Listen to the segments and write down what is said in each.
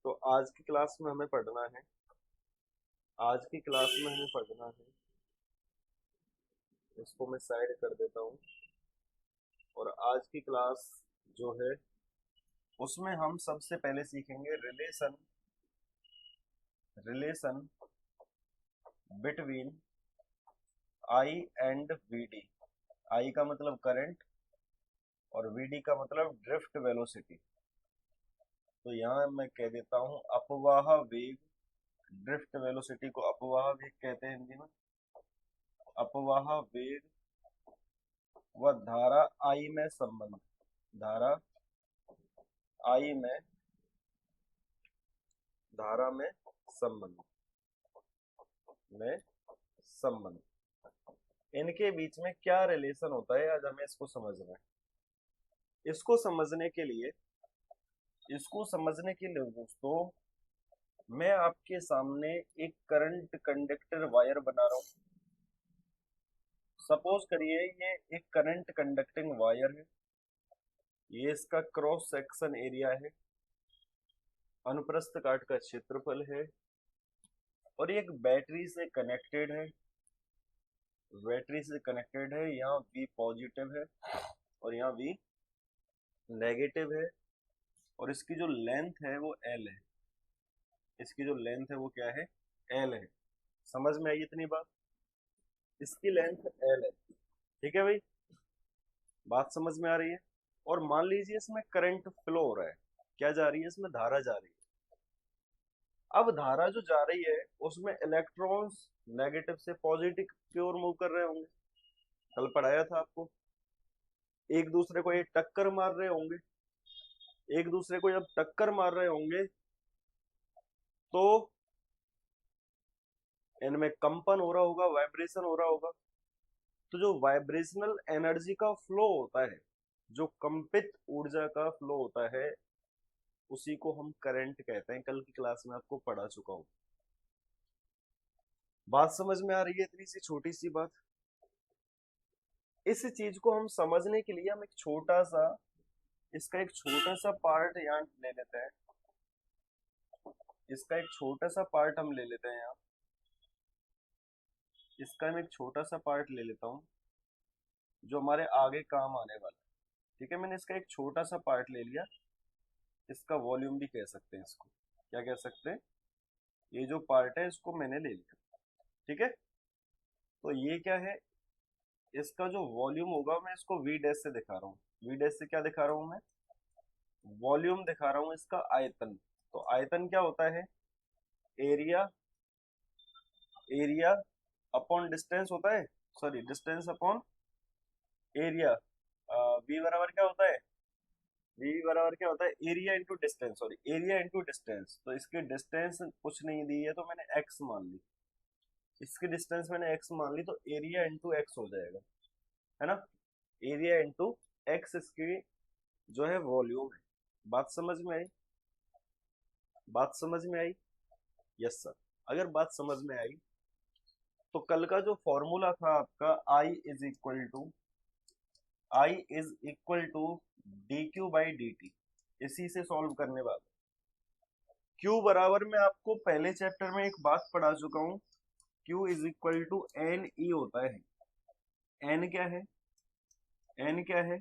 तो आज की क्लास में हमें पढ़ना है आज की क्लास में हमें पढ़ना है इसको मैं साइड कर देता हूँ। और आज की क्लास जो है उसमें हम सबसे पहले सीखेंगे relation relation between I and VD. I का मतलब करंट और वीडी का मतलब ड्रिफ्ट वेलोसिटी। तो यहाँ मैं कह देता हूँ अपवाह वेग। ड्रिफ्ट वेलोसिटी को अपवाह वेग कहते हैं हिंदी में। अपवाह वेग व धारा आई में संबंध। धारा आई में धारा में संबंध इनके बीच में क्या रिलेशन होता है, आज हमें इसको समझना है। इसको समझने के लिए दोस्तों मैं आपके सामने एक करंट कंडक्टर वायर बना रहा हूं। सपोज करिए ये एक करंट कंडक्टिंग वायर है। ये इसका क्रॉस सेक्शन एरिया है, अनुप्रस्थ काट का क्षेत्रफल है और ये एक बैटरी से कनेक्टेड है। यहाँ V पॉजिटिव है और यहाँ V नेगेटिव है। और इसकी जो लेंथ है वो L है। इसकी जो लेंथ है वो क्या है? L है। समझ में आई इतनी बात? इसकी लेंथ L है। ठीक है भाई, बात समझ में आ रही है। और मान लीजिए इसमें करंट फ्लो हो रहा है। क्या जा रही है? इसमें धारा जा रही है। अब धारा जो जा रही है उसमें इलेक्ट्रॉन्स नेगेटिव से पॉजिटिव की ओर मूव कर रहे होंगे। कल पढ़ाया था आपको। एक दूसरे को ये टक्कर मार रहे होंगे। एक दूसरे को जब टक्कर मार रहे होंगे तो इनमें कंपन हो रहा होगा, वाइब्रेशन हो रहा होगा। तो जो वाइब्रेशनल एनर्जी का फ्लो होता है, जो कंपित ऊर्जा का फ्लो होता है, उसी को हम करंट कहते हैं। कल की क्लास में आपको पढ़ा चुका हूं। बात समझ में आ रही है? इतनी सी छोटी सी बात। इस चीज को हम समझने के लिए हम एक छोटा सा पार्ट यहाँ ले लेते हैं। इसका एक छोटा सा पार्ट हम ले लेते हैं यहाँ। इसका मैं एक छोटा सा पार्ट ले लेता हूँ जो हमारे आगे काम आने वाला है। ठीक है, मैंने इसका एक छोटा सा पार्ट ले लिया। इसका वॉल्यूम भी कह सकते हैं इसको। क्या कह सकते हैं? ये जो पार्ट है इसको मैंने ले लिया। ठीक है, तो ये क्या है? इसका जो वॉल्यूम होगा मैं इसको वी डैश से दिखा रहा हूँ। वी डैश से क्या दिखा रहा हूँ मैं? वॉल्यूम दिखा रहा हूँ, इसका आयतन। तो आयतन क्या होता है? एरिया एरिया अपॉन डिस्टेंस होता है। Sorry, distance upon area. V बराबर क्या होता है? वी बराबर क्या होता है? Area into distance. Sorry, area into distance. तो इसकी डिस्टेंस कुछ नहीं दी है तो मैंने एक्स मान ली। इसकी डिस्टेंस मैंने एक्स मान ली, तो एरिया इंटू एक्स हो जाएगा, है ना। एरिया इंटू एक्स इसकी जो है वॉल्यूम है। बात समझ में आई? बात समझ में आई? Yes sir. अगर बात समझ में आई तो कल का जो फॉर्मूला था आपका I is equal to D Q by D T, इसी से सॉल्व करने वाला। क्यू बराबर में आपको पहले चैप्टर में एक बात पढ़ा चुका हूं। Q is equal to N E होता है। एन क्या है? एन क्या है?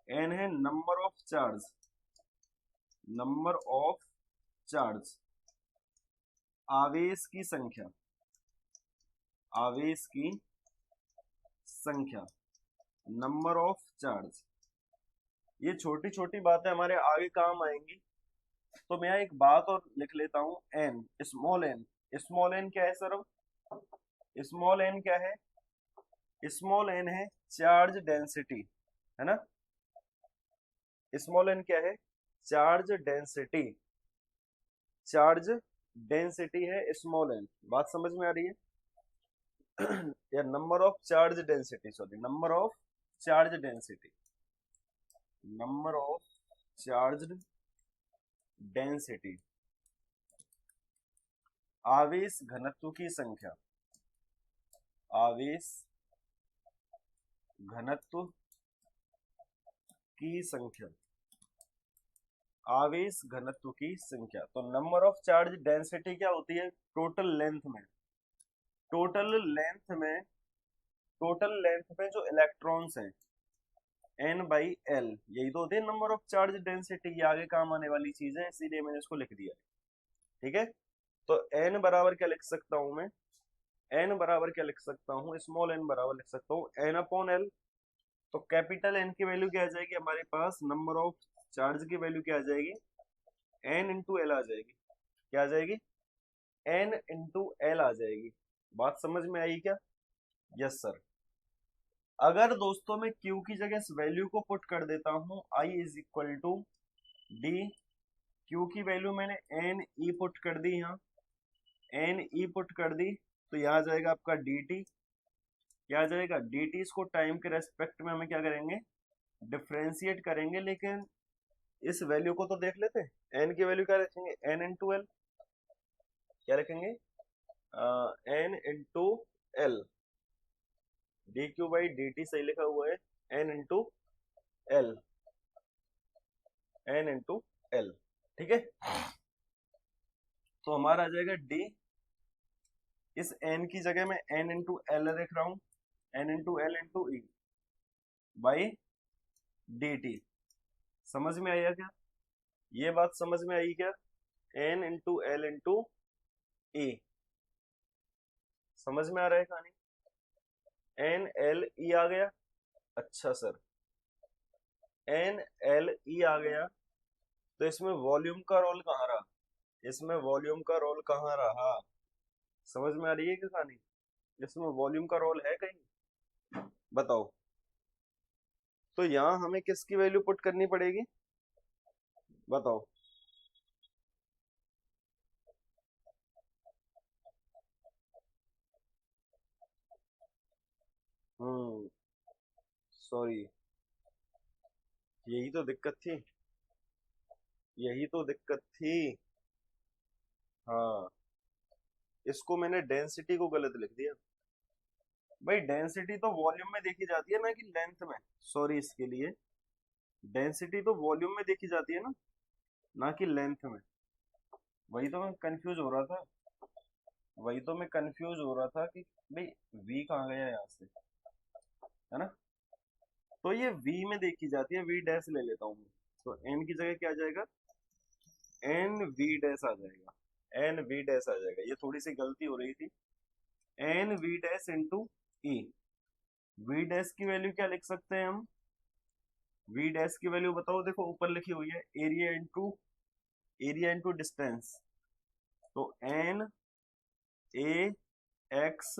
एन है number of charge. Number of charge, आवेश की संख्या। आवेश की संख्या, नंबर ऑफ चार्ज। ये छोटी छोटी बातें हमारे आगे काम आएंगी। तो मैं यहाँ एक बात और लिख लेता हूं। N, small N. Small N क्या है सर? स्मॉल एन क्या है? स्मॉल एन है चार्ज डेंसिटी, है ना। स्मॉल एन क्या है? Charge density. चार्ज डेंसिटी है स्मॉल एन। बात समझ में आ रही है? या number of charge density, sorry, number of charge density. Number of charge density, आवेश घनत्व की संख्या। आवेश घनत्व की संख्या। आवेश घनत्व की संख्या। तो नंबर ऑफ चार्ज डेंसिटी क्या होती है? टोटल लेंथ में, टोटल लेंथ में, टोटल लेंथ में जो इलेक्ट्रॉन्स हैं n बाई एल, यही तो होती है नंबर ऑफ चार्ज डेंसिटी। ये आगे काम आने वाली चीज है, इसीलिए मैंने इसको लिख दिया। ठीक है, तो n बराबर क्या लिख सकता हूं मैं? n बराबर क्या लिख सकता हूँ? स्मॉल n बराबर लिख सकता हूँ n अपॉन एल। तो कैपिटल N की वैल्यू क्या आ जाएगी हमारे पास? नंबर ऑफ चार्ज की वैल्यू क्या आ जाएगी? n इंटू एल आ जाएगी। क्या आ जाएगी? n इंटू एल आ जाएगी। बात समझ में आई क्या? Yes sir. अगर दोस्तों मैं Q की जगह इस वैल्यू को पुट कर देता हूं, I is equal to D, Q की वैल्यू मैंने एन ई पुट कर दी, यहाँ एन ई पुट कर दी, तो यहाँ आ जाएगा आपका डी टी। क्या आ जाएगा? D T. इसको टाइम के रेस्पेक्ट में हमें क्या करेंगे? डिफ्रेंशिएट करेंगे। लेकिन इस वैल्यू को तो देख लेते हैं। एन की वैल्यू क्या रखेंगे? N into L. क्या रखेंगे? N into L. D Q by D T सही लिखा हुआ है, N into L, N into L. ठीक है, तो हमारा आ जाएगा डी, इस n की जगह मैं n इंटू एल लिख रहा हूं, n into L into E by D T. समझ में आया क्या? ये बात समझ में आई क्या? n इंटू एल इंटू ई। समझ में आ रहा है कहानी? n l e आ गया। अच्छा सर, n l e आ गया, तो इसमें वॉल्यूम का रोल कहाँ रहा? इसमें वॉल्यूम का रोल कहाँ रहा? समझ में आ रही है क्या कहानी? इसमें वॉल्यूम का रोल है कहीं? बताओ। तो यहाँ हमें किसकी वैल्यू पुट करनी पड़ेगी? बताओ। सॉरी, यही तो दिक्कत थी, यही तो दिक्कत थी। हाँ, इसको मैंने डेंसिटी को गलत लिख दिया। भाई डेंसिटी तो वॉल्यूम में देखी जाती है ना कि लेंथ में? सॉरी इसके लिए, डेंसिटी तो वॉल्यूम में देखी जाती है ना कि लेंथ में। वही तो मैं कंफ्यूज हो रहा था, वही तो मैं कंफ्यूज हो रहा था कि भाई v कहाँ गया यहाँ से, है ना? तो ये v में देखी जाती है, v डैश ले लेता हूँ मैं। तो n की जगह क्या आ जाएगा? एन वी डैश आ जाएगा, एन वी डैश आ जाएगा। ये थोड़ी सी गलती हो रही थी। N V dash into E. V dash की वैल्यू क्या लिख सकते हैं हम? वी डैश की वैल्यू बताओ, देखो ऊपर लिखी हुई है, एरिया इंटू डिस्टेंस। तो N A X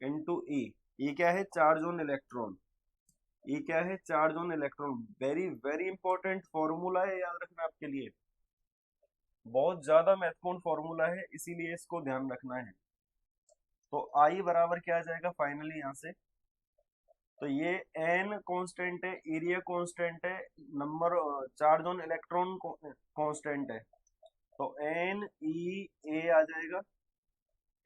into E. E क्या है? Charge on electron. ई क्या है? Charge on electron. Very very important formula है, याद रखना आपके लिए, बहुत ज्यादा महत्वपूर्ण फॉर्मूला है, इसीलिए इसको ध्यान रखना है। तो आई बराबर क्या आ जाएगा फाइनली यहाँ से? तो ये एन कांस्टेंट है, एरिया कांस्टेंट है, number charge on electron constant है। तो एन ई ए आ जाएगा,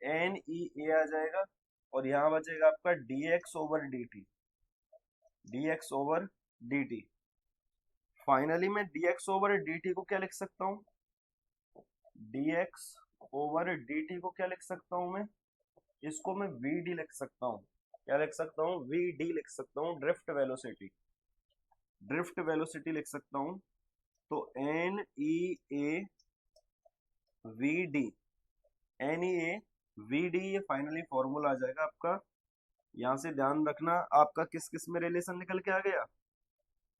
एन ई ए आ जाएगा, और यहाँ बचेगा आपका D X over D T, D X over D T. Finally मैं D X over D T को क्या लिख सकता हूँ? D X over D T को क्या लिख सकता हूँ मैं? इसको मैं वी डी लिख सकता हूँ। क्या लिख सकता हूँ? वी डी लिख सकता हूँ, ड्रिफ्ट वेलोसिटी, ड्रिफ्ट वेलोसिटी लिख सकता हूँ। तो N E A V D, N E A V D, ये फाइनली फॉर्मूला आ जाएगा आपका। यहाँ से ध्यान रखना, आपका किस किस में रिलेशन निकल के आ गया?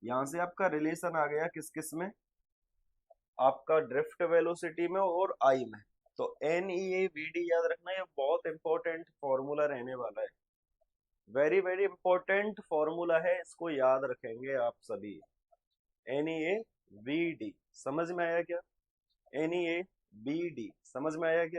यहाँ से आपका रिलेशन आ गया किस किस में? आपका ड्रिफ्ट वेलोसिटी में और आई में। तो N E A V D याद रखना, ये बहुत इंपॉर्टेंट फॉर्मूला रहने वाला है, वेरी वेरी इंपॉर्टेंट फॉर्मूला है, इसको याद रखेंगे आप सभी। N E A V D, समझ में आया क्या? N E A B D, समझ में आया क्या?